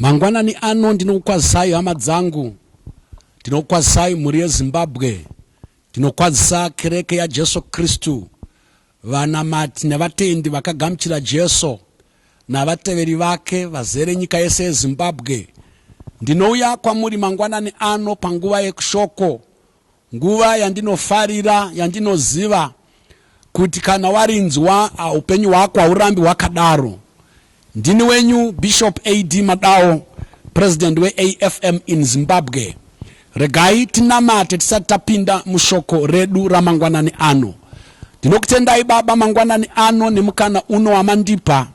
Mangwanani ano ndinokwazisai hama dzangu, ndinokwazisai mhuri yeZimbabwe, ndinokwazisa kereke ya Jesu Kristu, vanamati nevatendi vakagamuchira Jesu navateveri vake vazere nyika yese yeZimbabwe. Ndinouya kwamuri mangwanani ano panguva yekushoko, nguva yandinofarira, yandinoziva kuti kana warinzwa upenyu hwako haurambi hwakadaro. Ndini wenyu Bishop A.D. Madao, President we AFM in Zimbabwe. Regai tinamate tisati tapinda mushoko redu ramangwanani ano. Ndinokutendai baba mangwanani ano nemukana uno wamandipa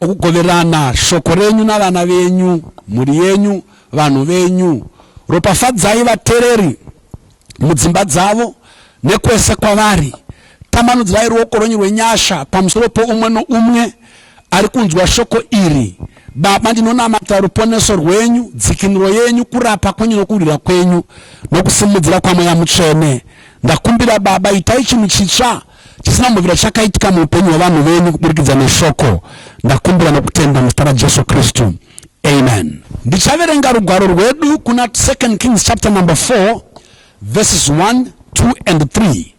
okugoverana shoko renyu navana venyu, muri yenyu, vanhu venyu. Ropafadzai vatereri mudzimba dzavo nekwese kwavari. Tamanudzirai ruoko rwenyu rwenyasha pamusoro poumwe noumwe ari kunzwa shoko iri. Baba ndinonamata ruponeso rwenyu, dzikinuro yenyu, kurapa kwenyu nokurwira kwenyu nokusimudzira kwaMweya Mutsvene. Ndakumbira baba itai chinhu chitsva chisina mbovira chakaitika muupenyu hwavanhu venyu kuburikidza neshoko. Ndakumbira nokutenda muzita raJesu Kristu. Amen. Ndichaverenga rugwaro rwedu kuna 2 Kings chapter number 4 verses 1, 2 and 3.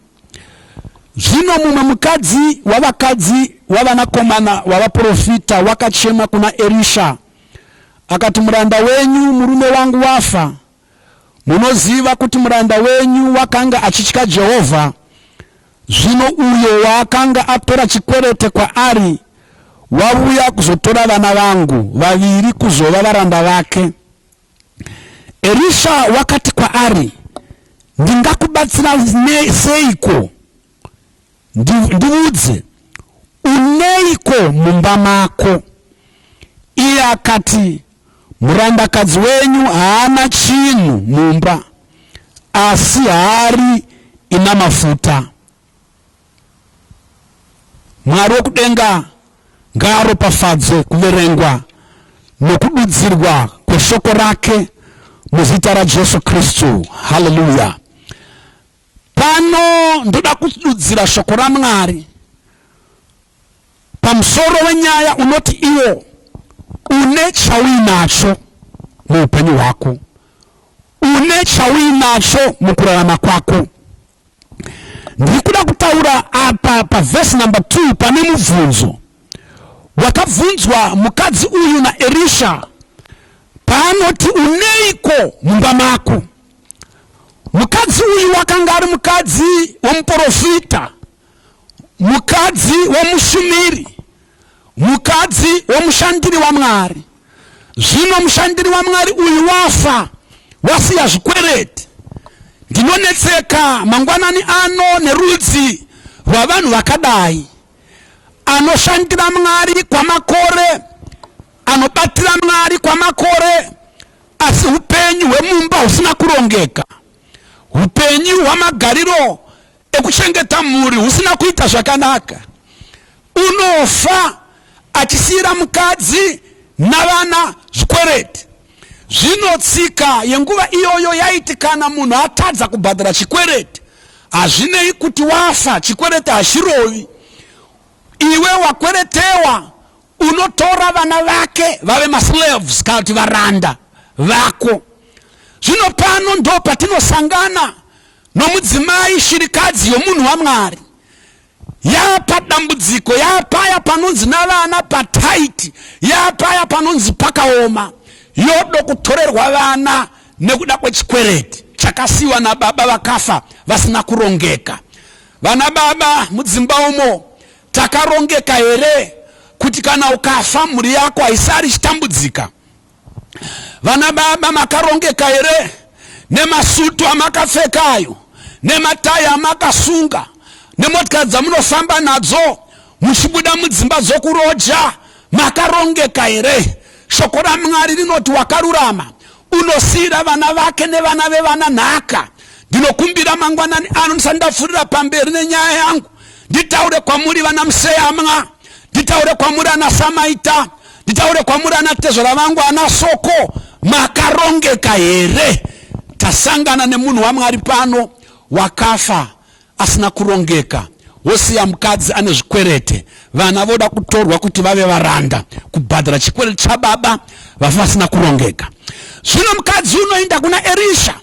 Zvino mumwe mukadzi wavakadzi wavanakomana wavaprofita wakachema kuna Elisha akati, muranda wenyu murume wangu wafa. Munoziva kuti muranda wenyu wakanga achitya Jehovha. Zvino uyo waakanga atora chikwerete kwaari wauya kuzotora vana vangu vaviri kuzova varanda vake. Elisha wakati kwaari, ndingakubatsira seiko? Ndiudze, uneiko mumba mako? Iye akati, murandakadzi wenyu haana chinhu mumba, asi hari ina mafuta. Mwari wokudenga ngaaropafadze kuverengwa nokududzirwa kweshoko rake muzita raJesu Kristu. Hallelujah. Pano ndoda kududzira shoko raMwari pamusoro wenyaya unoti iwo une chauinacho muupenyu hwako, une chauinacho mukurarama kwako. Ndikuda kutaura apa pa verse number 2 pane mubvunzo wakabvunzwa mukadzi uyu naElisha. Panoti uneiko mumba mako? Mukadzi uyu wakanga ari mukadzi womuprofita, mukadzi womushumiri, mukadzi womushandiri waMwari. Zvino mushandiri waMwari uyu wafa, wasiya zvikwereti. Ndinonetseka mangwanani ano nerudzi rwavanhu vakadai, anoshandira Mwari kwamakore, anobatira Mwari kwamakore, asi upenyu hwemumba husina kurongeka, upenyu hwamagariro ekuchengeta mhuri husina kuita zvakanaka. Unofa achisiyira mukadzi navana zvikwereti. Zvino tsika yenguva iyoyo yaiti kana munhu atadza kubhadhara chikwereti, hazvinei kuti wafa, chikwereti hachirovi. Iwe wakweretewa unotora vana vake vave maslaves, kana kuti varanda vako. Zvino pano ndo patinosangana nomudzimai shirikadzi yomunhu waMwari. Yapa dambudziko, yapaya panonzi navana pataiti, yapaya panonzi pakaoma, yodo kutorerwa vana nekuda kwechikwereti chakasiwa nababa vakafa vasina kurongeka. Vana baba mudzimba umo takarongeka here kuti kana ukafa mhuri yako haisari chitambudzika? Vana baba makarongeka here nemasutu amakapfekayo, nematai amakasunga, nemotikari dzamunofamba nadzo muchibuda mudzimba dzokuroja? Makarongeka here? Shoko raMwari rinoti wakarurama unosiyira vana vake nevana vevana nhaka. Ndinokumbira mangwanani ano ndisandafurira pamberi nenyaya yangu, nditaure kwamuri vana Museyamwa, nditaure kwamuri ana Samaita, nditaure kwamuri ana Tezora vangu ana Soko. Makarongeka here? Tasangana nemunhu waMwari pano wakafa asina kurongeka, wosiya mukadzi ane zvikwerete, vana voda kutorwa kuti vave varanda kubhadhara chikwerete chababa vafa vasina kurongeka. Zvino mukadzi unoenda kuna Elisha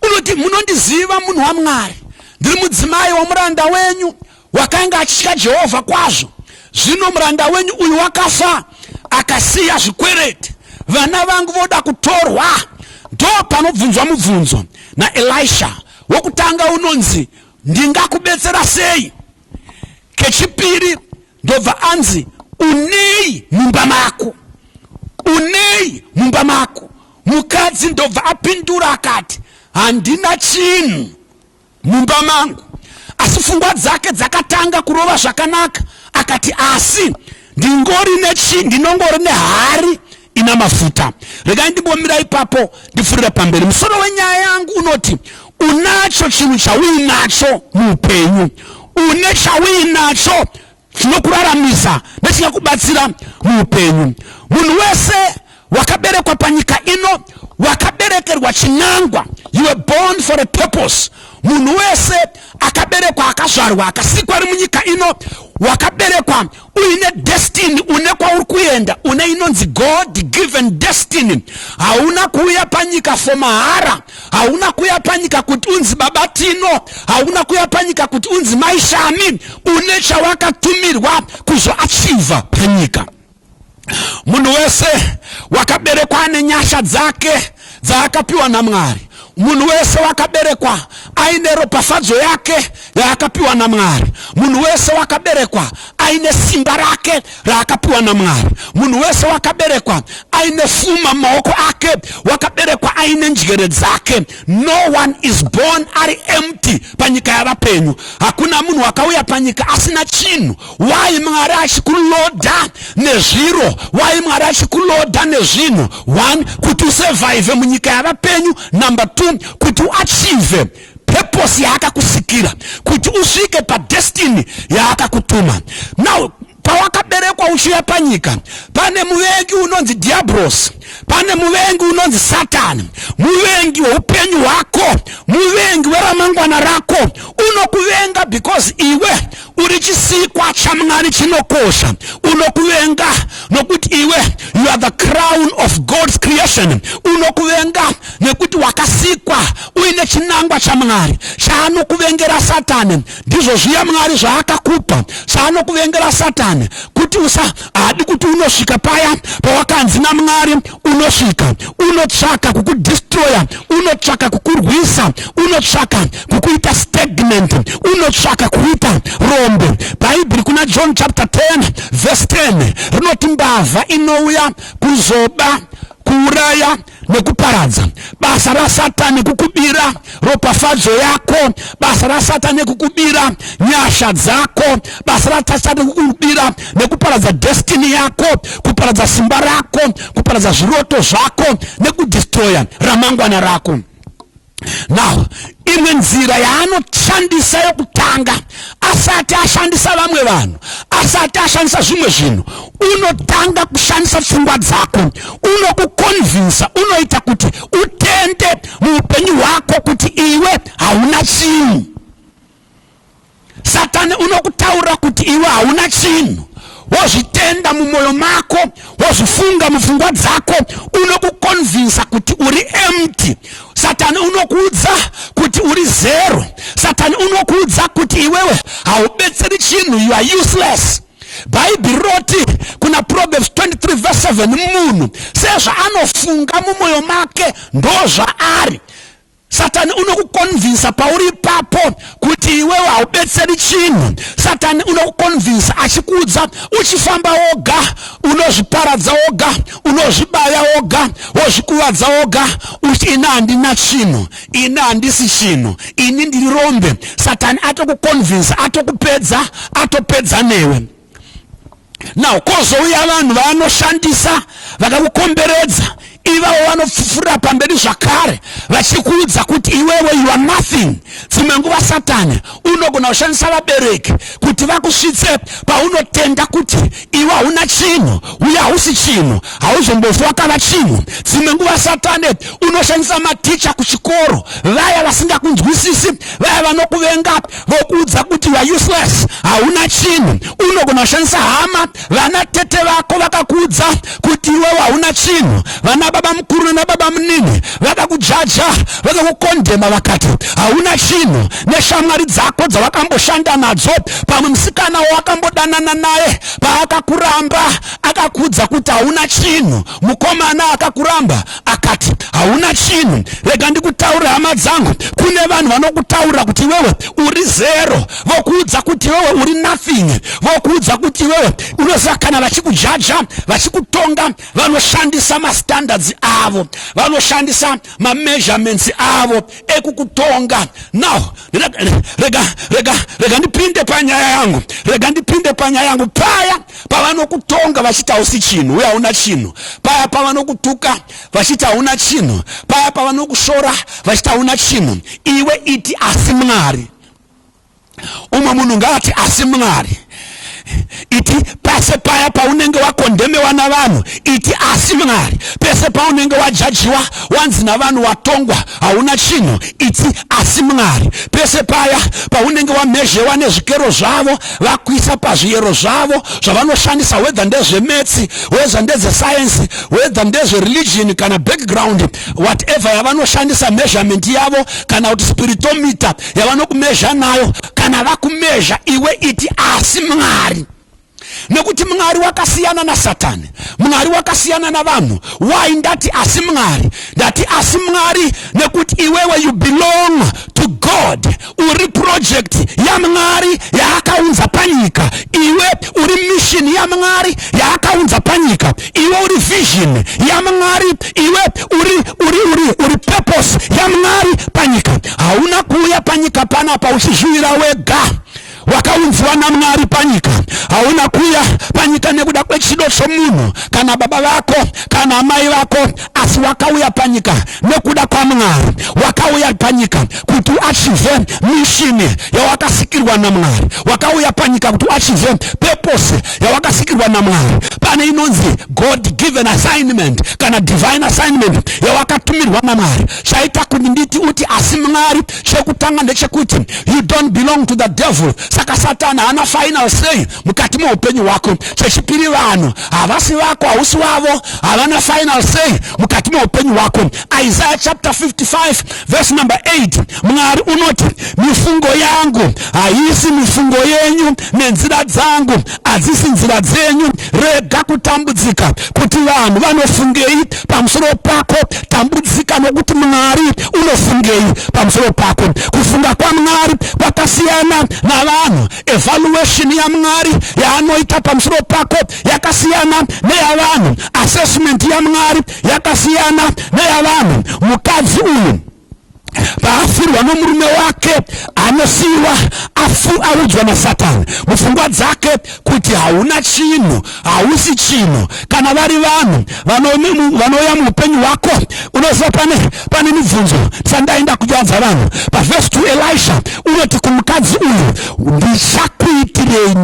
unoti, munondiziva munhu waMwari, ndiri mudzimai womuranda wenyu wakanga achitya Jehovha kwazvo. Zvino muranda wenyu uyu wakafa akasiya zvikwerete, vana vangu voda kutorwa. Ndo panobvunzwa mubvunzo naElisha. Wokutanga unonzi, ndingakubetsera sei? Kechipiri ndobva anzi, unei mumba mako, unei mumba mako. Mukadzi ndobva apindura akati, handina chinhu mumba mangu. Asi pfungwa dzake dzakatanga kurova zvakanaka, akati asi ndinongori nehari ina mafuta. Regai ndimbomira ipapo ndifurire pamberi. Musoro wenyaya yangu unoti, unacho chinhu chauinacho muupenyu, une chauinacho chinokuraramisa nechingakubatsira muupenyu. Munhu wese wakaberekwa panyika ino wakaberekerwa chinangwa. You were born for a purpose. Munhu wese akaberekwa akazvarwa akasikwa ari munyika ino wakaberekwa uine destiny, une kwauri kuenda, une inonzi God given destiny. Hauna kuuya panyika for mahara, hauna kuuya panyika kuti unzi babatino, hauna kuuya panyika kuti unzi maishami. Une chawakatumirwa kuzoachiva panyika. Munhu wese wakaberekwa ane nyasha dzake dzaakapiwa naMwari. Munhu wese wakaberekwa aine ropafadzo yake yaakapiwa naMwari. Munhu wese wakaberekwa aine simba rake raakapiwa naMwari. Munhu wese wakaberekwa aine fuma maoko ake, wakaberekwa aine njere dzake. No one is born ari empty panyika yavapenyu. Hakuna munhu wakauya panyika asina chinhu. Why Mwari achikuloda nezviro? Why Mwari achikuloda nezvinhu? One, kuti usurvive munyika yavapenyu. Number two, kuti uachieve purpose yaakakusikira, kuti usvike padestiny yaakakutuma. Now pawakaberekwa uchiuya panyika, pane muvengi unonzi Diablos, pane muvengi unonzi Satan, muvengi weupenyu hwako, muvengi weramangwana rako. Unokuvenga because iwe uri chisikwa chaMwari chinokosha. Unokuvenga nokuti iwe you are the crown of God's creation. Unokuvenga nekuti wakasikwa uine chinangwa chaMwari. Chaanokuvengera Satani ndizvo zviya Mwari zvaakakupa. Chaanokuvengera Satani kuti hadi kuti unosvika paya pawakanzi naMwari unosvika, unotsvaka kukudestroya, unotsvaka kukurwisa, unotsvaka kukuita stagnant, unotsvaka kuita rombe. Bhaibheri kuna John chapter 10 verse 10 rinoti mbavha inouya kuzoba, kuuraya nekuparadza. Basa raSatani kukubira ropafadzo yako, basa raSatani kukubira nyasha dzako, basa raSatani kukubira nekuparadza destiny yako, kuparadza simba rako, kuparadza zviroto zvako, nekudestroya ramangwana rako. Now, imwe nzira yaanoshandisa yokutanga asati ashandisa vamwe vanhu, asati ashandisa zvimwe zvinhu, unotanga kushandisa pfungwa dzako. Unokukonvinsa, unoita kuti utende muupenyu hwako kuti iwe hauna chinhu. Satani unokutaura kuti iwe hauna chinhu. Wozvitenda mumwoyo mako, wozvifunga mupfungwa dzako, unokukonvinsa kuti uri empty. Satani unokuudza kuti uri zero. Satani unokuudza kuti iwewe haubetseri chinhu, you are useless. Bhaibheri roti kuna Proverbs 23 verse 7, munhu sezvaanofunga mumwoyo make ndozvaari. Satani unokukonvinsa pauri papo kuti iwewe haubetseri chinhu. Satani unokukonvinsa achikuudza uchifamba woga, unozviparadza woga, unozvibaya woga, wozvikuvadza woga, uchi ina handina chinhu, ina handisi chinhu, ini ndiri rombe. Satani atokukonvinsa, atokupedza, atopedza newe. Now kozouya vanhu vanoshandisa vakakukomberedza, ivavo vanopfufura pamberi zvakare vachikuudza kuti iwewe you are nothing. Dzimwe nguva Satani unogona kushandisa vabereki kuti vakusvitse paunotenda kuti iwe hauna chinhu uye hausi chinhu, hauzombofi wakava chinhu. Dzimwe nguva Satani unoshandisa maticha kuchikoro, vaya vasingakunzwisisi, vaya vanokuvenga, vokuudza kuti you are useless, hauna chinhu. Unogona kushandisa hama, vana tete vako vakakuudza kuti iwe hauna chinhu, vana baba mukuru na baba munini vakakujaja, vakakukondema vakati hauna chinhu. Neshamwari dzako dzavakamboshanda nadzo, pamwe musikana wakambodanana naye paakakuramba akakuudza kuti hauna chinhu, mukomana akakuramba akati hauna chinhu. Rega ndikutaura hama dzangu, kune vanhu vanokutaura kuti wewe uri zero, vokuudza kuti wewe uri nothing, vokuudza kuti wewe unosakana. Vachikujaja, vachikutonga, vanoshandisa mastandards avo, vanoshandisa measurements avo ekukutonga. Now rega ndipinde panyaya yangu, rega ndipinde panyaya yangu. Paya pavanokutonga vachita hausi chinhu, uye hauna chinhu. Paya pavanokutuka vachita hauna chinhu. Paya pavanokushora vachita hauna chinhu, iwe iti asi Mwari. Umwe munhu ngati asi Mwari. Iti pese paya paunenge wakondemewa na vanhu, iti asi Mwari. Pese paunenge wajajiwa, wanzi na vanhu watongwa, hauna chinhu, iti asi Mwari. Pese paya paunenge wamezhewa nezvikero zvavo, vakuisa pazviyero zvavo zvavanoshandisa, whether ndezvemetsi, whether ndezvesayensi, whether ndezvereligion kana background, whatever yavanoshandisa measurement yavo, kana kuti spiritometer yavanokumezha nayo, kana vakumezha, iwe iti asi Mwari. Nekuti Mwari wakasiyana na Satani, Mwari wakasiyana na vanhu. Why ndati asi Mwari? Ndati asi Mwari nekuti iwewe you belong to God. Uri project ya Mwari yaakaunza panyika. Iwe uri mission ya Mwari yaakaunza panyika. Iwe uri vision ya Mwari. Iwe uri purpose ya Mwari panyika. Hauna kuya panyika panapa uchizvira wega, wakaunzwa na Mwari panyika. Hauna kuya panyika nekuda kwechido chomunhu kana baba vako kana amai vako, asi wakauya panyika nekuda kwa Mwari. Wakauya panyika kuti uachieve mission yawakasikirwa na Mwari. Wakauya panyika kuti uachieve purpose yawakasikirwa na Mwari. Pane inonzi God given assignment kana divine assignment yawakatumirwa na Mwari. Chaita kuti nditi uti asi Mwari, chekutanga ndechekuti you don't belong to the devil. Saka Satani hana final say mukati muupenyu wako. Chechipiri, vanhu havasi vako, hausi wavo, havana final say mukati muupenyu wako. Isaiah chapter 55 verse number 8, Mwari unoti mifungo yangu haisi mifungo yenyu, nenzira dzangu hadzisi nzira dzenyu. Rega kutambudzika kuti vanhu vanofungei pamusoro pako. Tambudzika nokuti Mwari unofungei pamusoro pako. Kufunga kwa Mwari kwakasiyana na vanhu. Evaluation ya Mwari yaanoita pamusoro pako yakasiyana neya vanhu. Assessment ya Mwari yakasiyana neya vanhu. Mukadzi uyu paafirwa nomurume wake anosiiwa, audzwa na Satani mupfungwa dzake kuti hauna chinhu, hausi chinhu. Kana vari vanhu vanoya muupenyu wako, unoziva pane mibvunzo sandaenda kujanza vanhu. Paverse 2 Elisha unoti kumukadzi uyu, ndichakuitirei,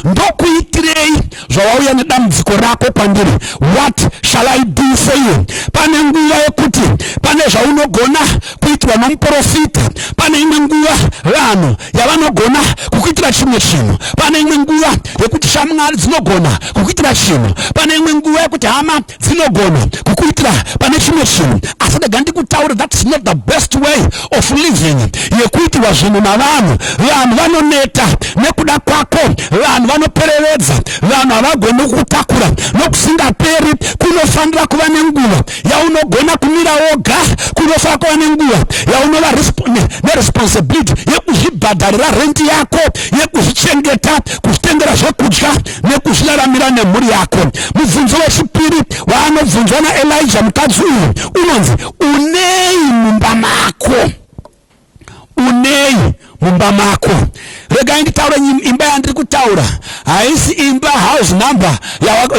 ndokuitirei zvawauya nedambudziko rako kwandiri. What shall I do for you? Pane nguva yekuti pane zvaunogona kuitwa nomuprofita. Pane imwe nguva vanhu yavanogona kukuitira chimwe chinhu. Pane imwe nguva yekuti shamwari dzinogona kukuitira chinhu. Pane imwe nguva yekuti hama dzinogona kukuitira pane chimwe chinhu. Asi ndega ndikutaura, that's not the best way of living, yekuitirwa zvinhu navanhu. Vanhu vanoneta nekuda kwako, vanhu vanopereredza, vanhu havagoni kukutakura nokusingaperi. Kunofanira kuva nenguva yaunogona kumira woga, kunofanira kuva nenguva yaunova neresponsibility yekuzvibhadharira renti yako, yekuzvichengeta, kuzvitengera zvekudya nekuzviraramira nemhuri yako. Mubvunzo wechipiri waanobvunzwa naElijah mukadzi uyu unonzi, unei mumba mako? Unei mumba mako? Regai nditaure imba yandiri kutaura, haisi imba house number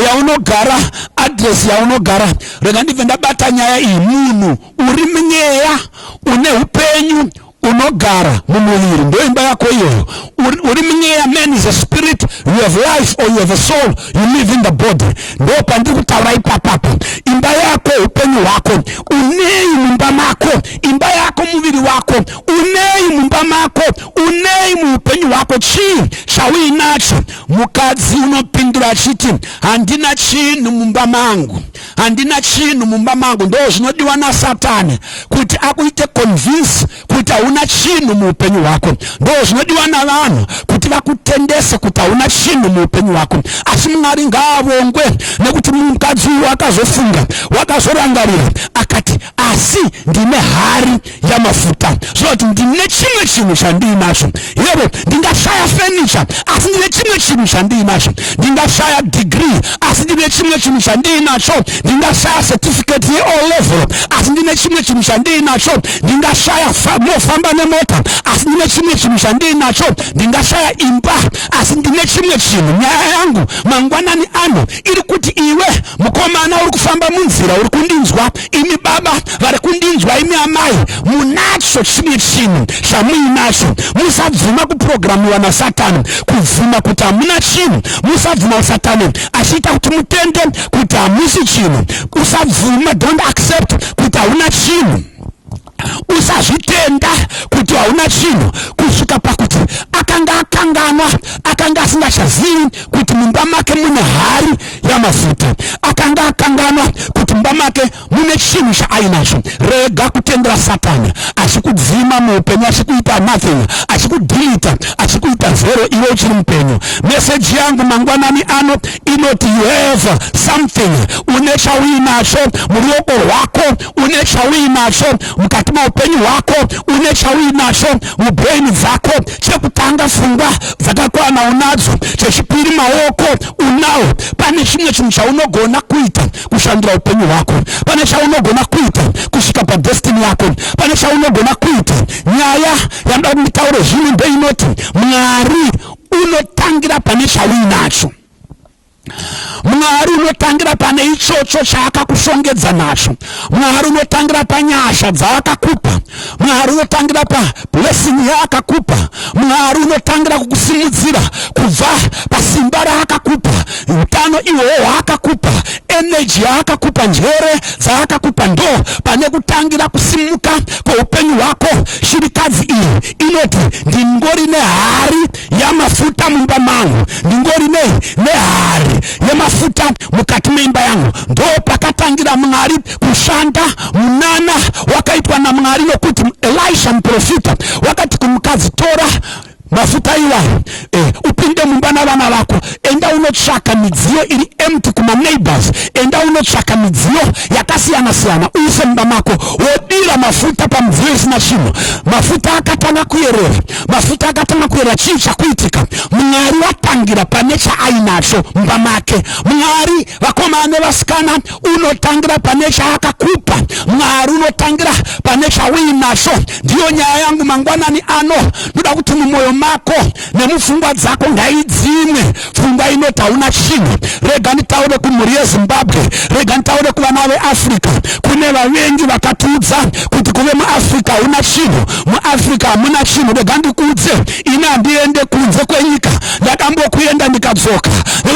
yaunogara, address yaunogara. Rega ndibve ndabata nyaya iyi. Munhu uri munyeya, une upenyu, unogara mumuviri ndo imba yako iyoyo. Uri mweya, man is a spirit, you have life or you have a soul, you live in the body. Ndo pandiri kutaura ipapapa. Imba yako upenyu wako unei mumba mako, imba yako muviri wako unei mumba mako, unei muupenyu wako. Chii shawi nacho? Mukadzi unopindura achiti handina chinhu mumba mangu, handina chinhu mumba mangu. Ndo zvinodiwa na Satani kuti akuite convince kuti hauna chinhu muupenyu wako. Ndo zvinodiwa na vanhu kuti vakutendese kuti hauna chinhu muupenyu wako. Asi Mwari ngaavongwe nekuti mukadzi uyu akazofunga, wakazorangarira akati asi ndine hari yamafuta, zvoti ndine chimwe chinhu chandinacho. Yevo ndingashaya furniture asi ndine chimwe chinhu chandinacho, ndingashaya degree asi ndine chimwe chinhu chandinacho, ndingashaya certificate ye O level asi ndine chimwe chinhu chandinacho, ndingashaya mofamba nemota asi ndine chimwe chinhu chandinacho, ndingashaya imba asi ndine chimwe chinhu. Nyaya yangu mangwanani ano iri kuti iwe mukomana uri kufamba munzira uri kundinzwa, imi baba vari kundinzwa, imi amai munacho chimwe chinhu chamuinacho. Musabvuma kuprogramiwa na Satani kubvuma kuti hamuna chinhu. Musabvuma Satani achiita kuti mutende kuti hamusi chinhu. Usabvuma, don't accept kuti hauna chinhu. Usazvitenda kuti hauna chinhu, kusvika pakuti akanga akanganwa, akanga asingachazivi kuti mumba make mune hari yamafuta, akanga akanganwa kuti mumba make mune chinhu chaainacho. Rega kutendera Satani achikudzima muupenyu, achikuita nothing, achikudhilita, achikuita zero iwe uchiri mupenyu. Meseji yangu mangwanani ano inoti you have something, une chauinacho muruoko rwako, une chauinacho mukati maupenyu hwako, une chauinacho mubrain dzako. Chekutanga pfungwa dzakakwana unadzo, chechipiri maoko unawo. Pane chimwe chinhu chaunogona kuita kushandura upenyu hwako, pane chaunogona kuita kusvika padestiny yako, pane chaunogona kuita. Nyaya yanoda kuti nditaure zvino ndeinoti Mwari unotangira pane chauinacho. Mwari unotangira pane ichocho chaakakushongedza nacho. Mwari unotangira panyasha dzaakakupa. Mwari unotangira pa blessing yaakakupa. Mwari unotangira kukusimudzira kubva pasimba raakakupa, utano ihwohwo hwaakakupa, energy yaakakupa, njere dzaakakupa. Ndo pane kutangira kusimuka kweupenyu hwako. Shirikadzi iyi inoti ndingori nehari yamafuta mumba mangu, ndingori nehari yamafuta mukati meimba yangu. Ndo pakatangira Mwari kushanda. Munana wakaitwa na Mwari nokuti Elisha muprofita wakati kumukadzi, tora mafuta iwayo upinde mumba navana vako, enda unotsvaka midziyo iri empty kuma neighbors, enda unotsvaka midziyo yakasiyana siyana uise mumba mako, wodira mafuta pamudziyo isina chinhu. Mafuta akatanga kuyerera, mafuta akatanga kuyerera. Chii chakuitika? Mwari watangira pane chaainacho mumba make. Mwari vakomana nevasikana unotangira pane chaakakupa. Mwari unotangira pane chauinacho. Ndiyo nyaya yangu mangwanani ano, ndoda kuti mumwoyo mako nemupfungwa dzako ngaidzimwe pfungwa inoti hauna chinhu. Rega nditaure kumhuri yeZimbabwe, rega nditaure kuvana veAfrica. Kune vavengi vakatiudza kuti kuve muAfrica hauna chinhu, muAfrica hamuna chinhu. Rega ndikuudze, ine handiende kunze kwenyika, ndakambokuenda ndikadzoka,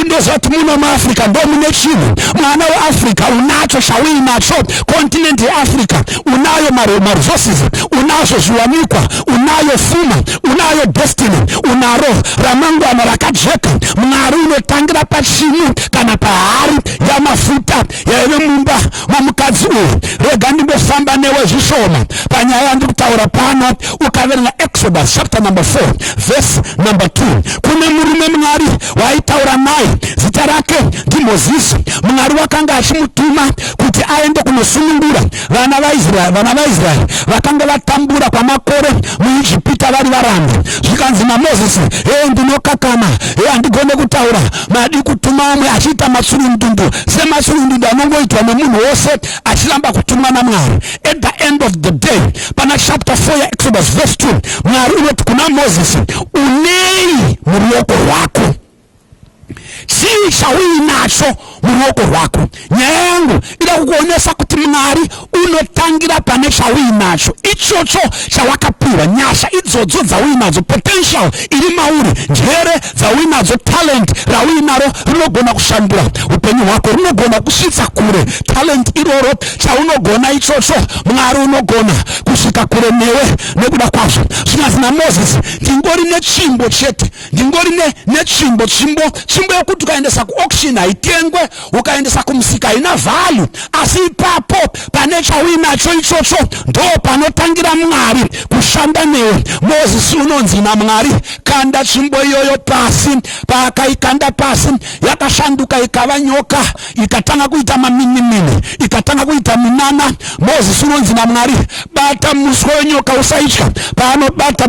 ndozoti muno muAfrica ndo mune chinhu. Mwana weAfrica unacho chauinacho. Continent yeAfrica unayo maresources, unazvo zviwanikwa, unayo fuma, unayo destiny, unaro ramangwana rakajeka. Mwari unotangira pachinhu kana pahari yamafuta yaive mumba mamukadzi uyu. Rega ndimbofamba newe zvishoma panyaya yandikutaura pano. Ukaverenga Exodus chapter number 4 verse number 2, kune murume Mwari waitaura naye, zita rake ndiMozisi. Mwari wakanga achimutuma kuti aende kunosunungura vana vaIsraeri vakanga vatambura kwamakore muIjipita vari varambe. Zvikanzi naMozisi, ndinokakama, handigone kutaura, madi kutuma umwe achiita matsurundundu sematsurundundu anongoitwa nemunhu wose achiramba kutumwa naMwari. At the end of the day, pana chapter 4 ya Exodus verse 2, Mwari unoti kuna Mozisi, unei muruoko rwako. chii chauinacho muruoko rwako. Nyaya yangu ida kukuonesa kuti Mwari unotangira pane chauinacho ichocho chawakapiwa. Nyasha idzodzo dzauinadzo, potential iri mauri, njere dzauinadzo, talent rauinaro rinogona kushandura upenyu hwako, rinogona kusvitsa kure. Talent iroro chaunogona ichocho Mwari unogona kusvika kure newe nekuda kwazvo. Zvinonzi naMozisi, ndingori netsvimbo chete, ndingori netsvimbo, tsvimbo yokuti ukaendesa kuauction haitengwe, ukaendesa kumusika haina value, asi ipapo pane chauinacho ichocho ndo panotangira Mwari kushanda newe. Mozisi unonzi naMwari, kanda tsvimbo iyoyo pasi. Paakaikanda pasi yakashanduka ikava nyoka, ikatanga kuita maminimini, ikatanga kuita minana. Mozisi unonzi naMwari, bata muswe wenyoka usaitya. Paanobata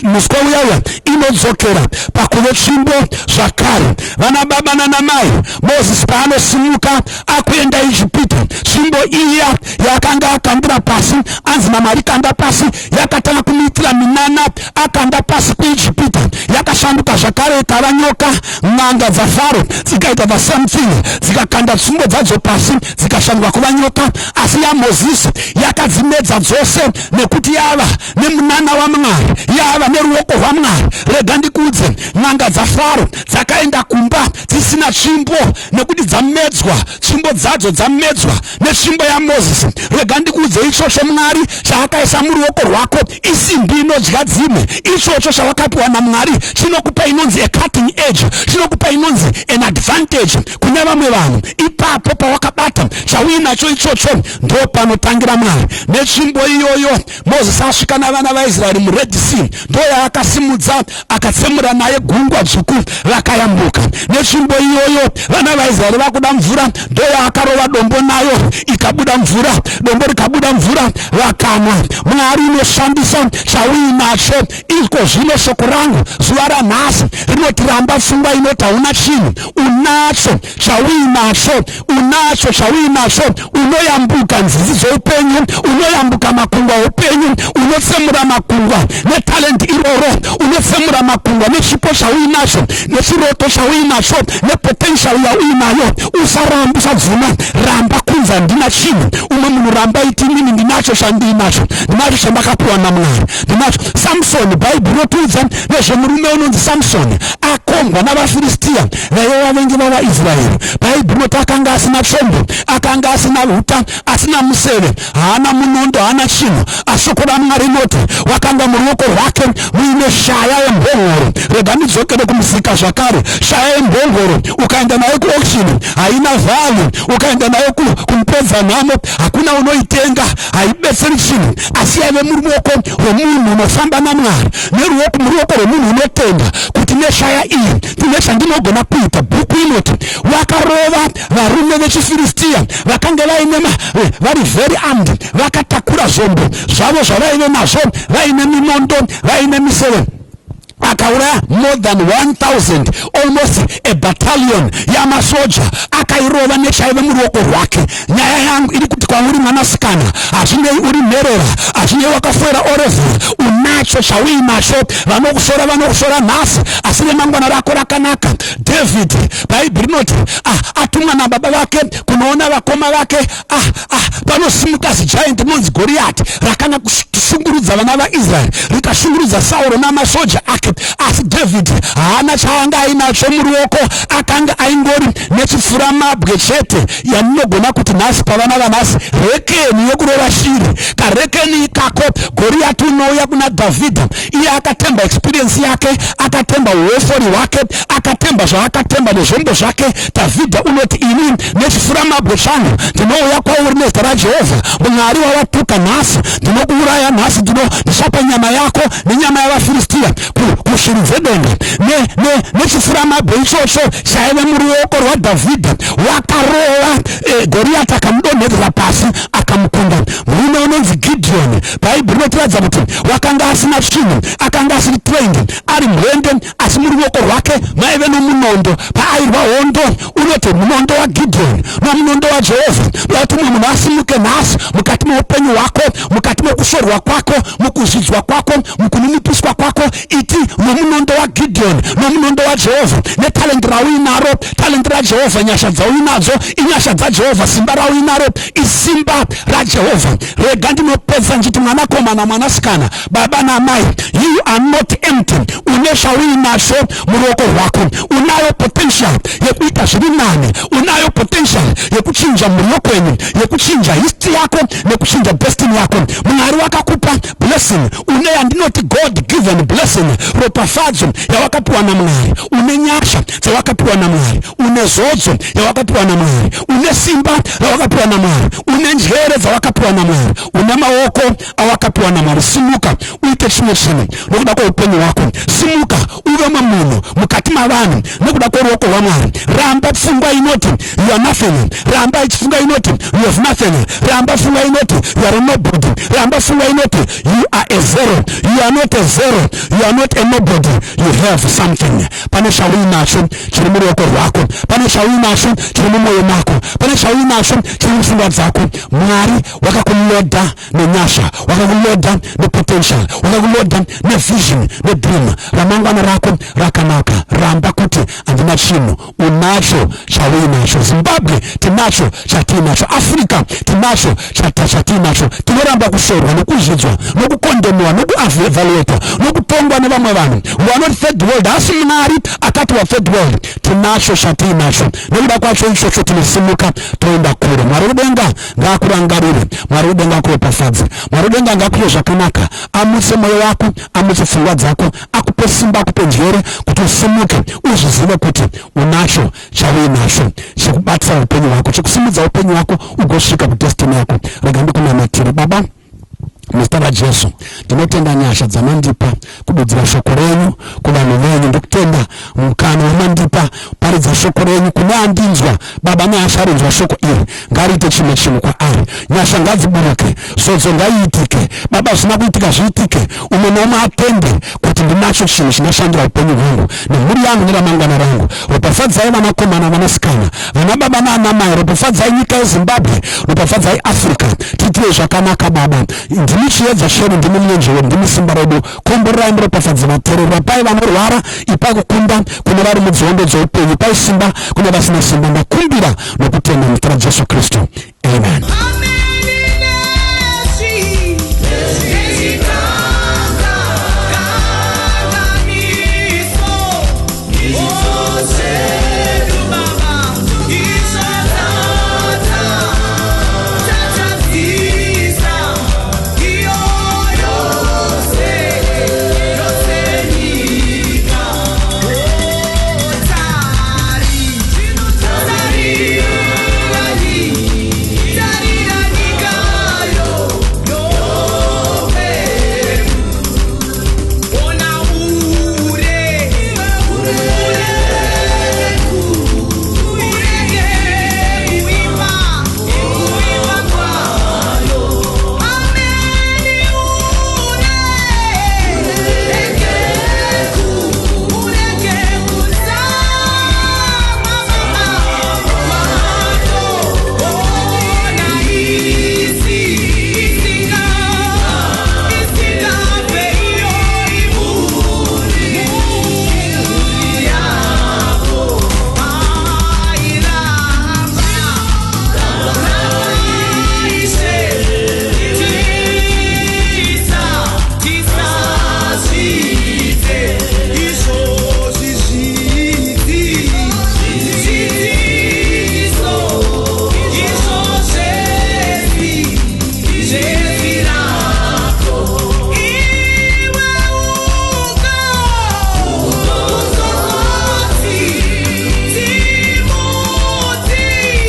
muswe uyaya inodzokera pakuve tsvimbo zvakare. Vana baba nana mai, Mozisi paanosimuka akuenda Ijipita, tsvimbo iya yakanga akandira pasi, anzi naMwari kanda pasi, yakatanga kumuitira minana, akanda pasi kuIjipita, yakashanduka zvakare ikava nyoka. N'anga dzaFaro dzikaita the same thing, dzikakanda tsvimbo dzadzo pasi dzikashanduka kuva nyoka. Asi yaMozisi yakadzimedza dzose nekuti yava nemunana waMwari, yava neruoko rwaMwari. Rega ndikuudze, n'anga dzaFaro dzakaenda kumba dzisina tsvimbo nekuti dzamedzwa, tsvimbo dzadzo dzamedzwa netsvimbo yaMozisi. Rega ndikuudze, ichocho Mwari chaakaisa muruoko rwako isimbi inodya dzimwe. Ichocho chawakapiwa naMwari chinokupa inonzi a cutting edge, chinokupa inonzi an advantage kune vamwe vanhu. Ipapo pawakabata chauinacho ichocho ndo panotangira Mwari. Netsvimbo iyoyo Mozisi asvika navana vaIsraeri muRed Sea, ndo yaakasimudza akatsemura naye gungwa dzvuku vakayambuka. Netsvimbo iyoyo vana vaIsraeri vakuda mvura, ndo yaakarova dombo nayo ikabuda mvura, dombo rikabuda mvura vakanwa. Mwari unoshandisa chauinacho. Iko zvino shoko rangu zuva ranhasi rinotiramba pfungwa inoti hauna chinhu, unacho chauinacho, unacho chauinacho. Unoyambuka nzizi dzoupenyu, unoyambuka makungwa oupenyu, unotsemura makungwa netalent iroro, unotsemura makungwa nechipo chauinacho, nechiroto chauinacho, nepotential yauinayo. Usaramba, usabvuma, ramba kunza ndina chinhu. Umwe munhu ramba iti inini ndinacho chandinacho, ndinacho chandakapiwa naMwari, ndinacho. Samsoni, Bhaibheri rotiudza nezvemurume unonzi Samsoni, akongwa navaFiristia vaiva vavengi vavaIsraeri. Bhaibheri roti akanga asina tsvombo, akanga asina huta, asina museve, haana munondo, haana chinhu. Ashoko raMwari rinoti wakanga muruoko rwake muine shaya yembongoro. Rega ndidzokere kumusika zvakare. Shaya yembongoro ukaenda nayo kuauction haina value, ukaenda nayo kumupedza nhamo hakuna unoitenga, haibetseri chinhu. Asi yave muruoko rwomunhu unofamba naMwari, muruoko rwomunhu unotenda kuti neshaya iyi tine chandinogona kuita. Bhuku inoti wakarova varume vechiFiristia vakanga vari very armed, vakatakura zvombo zvavo zvavaive nazvo, vaine minondo, vaine miseve. Akauraya more than 1,000, almost a battalion yamasoja, akairova nechaive muruoko rwake. Nyaya yangu iri kuti kwauri mwanasikana, hazvinei uri nherera, hazvinei wakafoira orevhura, unacho chauinacho. Vanokusora nhasi, asi remangwana rako rakanaka. David, Bhaibheri rinoti atumwa nababa vake kunoona vakoma vake, panosimuka zigiant rinonzi Goriati rakana kushungurudza vana vaIsraeri, rikashungurudza Sauro namasoja ake. Asi David haana chaanga ainacho muruoko, akanga aingori nechipfuramabwe chete yaninogona kuti nhasi pavana vanhasi rekeni yokurova shiri. Karekeni ikako Goriati unouya kuna Dhavhidha, iye akatemba experience yake, akatemba uofori hwake, akatemba zvaakatemba nezvombo zvake. Dhavhidha unoti ini nechipfuramabwe changu ndinouya kwauri nezita raJehovha, Mwari wawatuka nhasi, ndinokuuraya nhasi, ndichapa nyama yako nenyama yavaFiristia kushiri dzedenga. Nechipfuramabwe ichocho chaive muruoko rwaDhavhidha, wakarova Goriati akamudonhedzera pasi akamukunda. Murume unonzi Gideon, Bhaibheri zvinotiradza kuti wakanga asina chinhu, akanga asiri trained, ari murende, asi muri ruoko rwake maive nomunondo. Paairwa hondo, unoti munondo waGidheoni nomunondo waJehovha. Ndokuti mumwe munhu asimuke nhasi mukati meupenyu hwako, mukati mekushorwa kwako, mukuzvidzwa kwako, mukuninipiswa kwako, iti nomunondo waGidheoni nomunondo waJehovha. Netalenti rauinaro, talenti raJehovha, nyasha dzauinadzo inyasha dzaJehovha, simba rauinaro isimba raJehovha. Rega ndinopedza nchiti mwanakomana, mwanasikana, baba namai, you are not empty. Une zvauinazvo muruoko rwako. Unayo potential yekuita zviri nani, unayo potential yekuchinja mhuri kwenyu, yekuchinja history yako nekuchinja destiny yako. Mwari wakakupa blessing, une yandinoti God given blessing, ropafadzo yawakapiwa naMwari, une nyasha dzawakapiwa naMwari, une zodzo yawakapiwa naMwari, une simba rawakapiwa naMwari, une njere dzawakapiwa naMwari, une maoko awakapiwa naMwari. Simuka uite chimwe chinhu nokuda kweupenyu hwako. Simuka uve munhu mukati mavanhu nekuda kweruoko rwaMwari. Ramba pfungwa inoti you are nothing, ramba pfungwa inoti you have nothing, ramba pfungwa inoti you are nobody, ramba pfungwa inoti you are a zero. You are not a zero, you are not a nobody, you have something. Pane zvauinacho chiri muruoko rwako, pane zvauinacho chiri mumwoyo mako, pane zvauinacho chiri mupfungwa dzako. Mwari wakakuloda nenyasha, wakakuloda nepotential, wakakuloda nevision, nedream. Ramangwana rako rakanaka. Ramba kuti handina chinhu. Unacho chauinacho. Zimbabwe tinacho chatinacho. Afrika tinacho chatinacho. Tinoramba kushorwa nokuzvidzwa nokukondemwa nokuevaluatwa nokutongwa nevamwe vanhu. We are not third world. Asi Mwari akati wa third world. Tinacho chatinacho. Nekuda kwacho ichocho tunosimuka toenda kure. Mwari wedenga ngaakurangarire. Mwari wedenga akuropafadze. Mwari wedenga ngaakupe zvakanaka. Amutse mwoyo wako, amutse pfungwa dzako, akupe simba, akupe njere kuti usimuke uzvizive kuti unacho chauinacho chekubatisa upenyu hwako, chekusimudza upenyu hwako ugosvika kudestiny yako. Rega ndikunamatire. Baba, muzita raJesu ndinotenda nyasha dzamandipa kududzira shoko renyu kuvanhu venyu. Ndikutenda mukana wamandipa paridza shoko renyu kune andinzwa. Baba, neasharinzwa shoko iri ngariite chimwe chinhu kwaari. Nyasha ngadziburuke, zodzo ngaiitike. Baba, zvisina kuitika zviitike. Umwe naumwe atende kuti ndinacho chinhu chinashandira upenyu hwangu nemhuri yangu neramangwana rangu. Ropafadzai vanakomana, vanasikana, vana baba nana mai. Ropafadzai nyika yeZimbabwe, ropafadzai Afrika. Tiitire zvakanaka Baba. Ndimi chiedza chedu, ndimi mwenjewe, ndimi simba redu. Komborerai muropafadze vateereri. Rapai vanorwara, ipai kukunda kune vari mudziondo dzoupenyu, ipai simba kune vasina simba. Ndakumbira nokutenda muzita raJesu Kristu. Amen.